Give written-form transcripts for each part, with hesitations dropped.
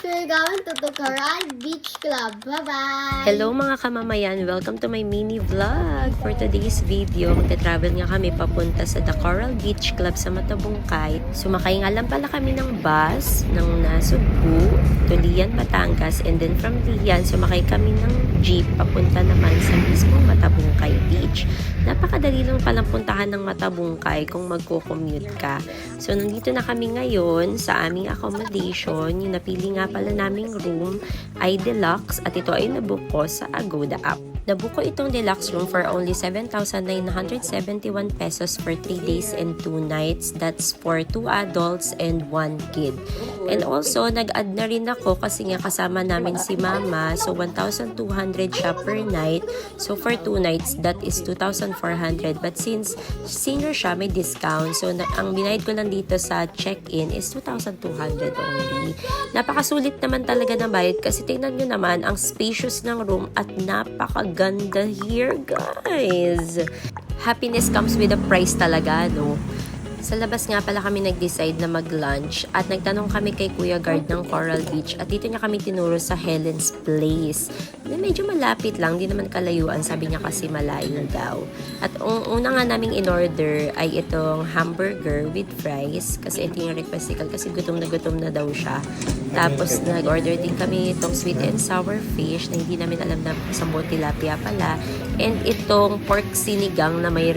we're going to the Coral Beach Club. Bye-bye! Hello mga kamamayan! Welcome to my mini vlog. For today's video, magta-travel nga kami papunta sa The Coral Beach Club sa Matabungkay. Sumakay nga lang pala kami ng bus ng Nasugbu to Lian, Batangas, and then from Lian, sumakay kami ng jeep papunta naman sa mismong Matabungkay Beach. Napakadali lang palang puntahan ng Matabungkay kung magko-commute ka. So, nandito na kami ngayon sa aming accommodation. Yung napili nga pala naming room ay deluxe at ito ay nabook ko sa Agoda app. Nabook ko itong deluxe room for only 7,971 pesos for 3 days and 2 nights. That's for 2 adults and 1 kid. And also, nag-add na rin ako kasi nga kasama namin si Mama. So, 1,200 siya per night. So, for 2 nights, that is 2,400. But since senior siya, may discount. So, ang binayad ko lang dito sa check-in is 2,200 only. Napakasulit naman talaga ng bayad kasi tingnan nyo naman ang spacious ng room at napakaganda here, guys. Happiness comes with a price talaga, no? Sa labas nga pala kami nag-decide na mag-lunch at nagtanong kami kay Kuya Guard ng Coral Beach at dito niya kami tinuro sa Helen's Place. Na medyo malapit lang, di naman kalayuan, sabi niya kasi malayo daw. At una nga naming in-order ay itong hamburger with fries kasi ito yung request ni Cal kasi gutom na daw siya. Tapos nag-order din kami itong sweet and sour fish na hindi namin alam na sambo tilapia pala. And itong pork sinigang na may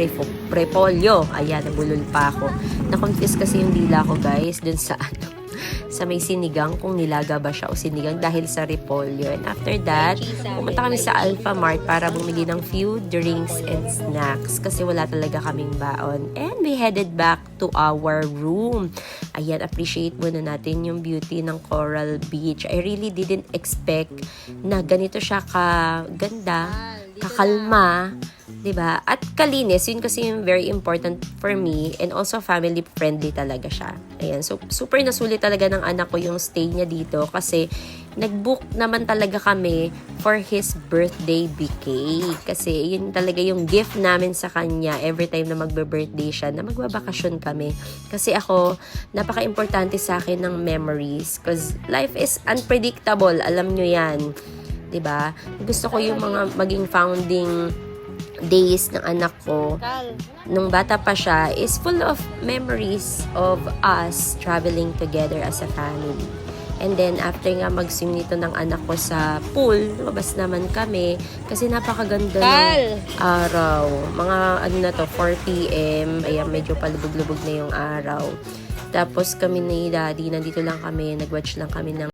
repolyo. Ayan, nabulol pa ako. Na-confuse kasi yung dila ko, guys, dun sa sa may sinigang, kung nilaga ba siya o sinigang dahil sa repolyo. And after that, pumunta kami sa Alpha Mart para bumili ng few drinks and snacks kasi wala talaga kaming baon. And we headed back to our room. Ayan, appreciate muna natin yung beauty ng Coral Beach. I really didn't expect na ganito siya kaganda, kakalma, diba? At kalinis, yun kasi yung very important for me and also family friendly talaga siya. Ayan, so super nasulit talaga ng anak ko yung stay niya dito kasi nag-book naman talaga kami for his birthday bouquet. Kasi yun talaga yung gift namin sa kanya every time na magbe-birthday siya, na magbabakasyon kami. Kasi ako, napaka-importante sa akin ng memories because life is unpredictable, alam nyo yan. Diba? Gusto ko yung mga maging founding days ng anak ko nung bata pa siya is full of memories of us traveling together as a family. And then after nga mag-swim nito ng anak ko sa pool, lumabas naman kami kasi napakaganda ng araw. Mga ano na to, 4 p.m. Ayan, medyo palubog-lubog na yung araw. Tapos kami ni Daddy, nandito lang kami, nag-watch lang kami ng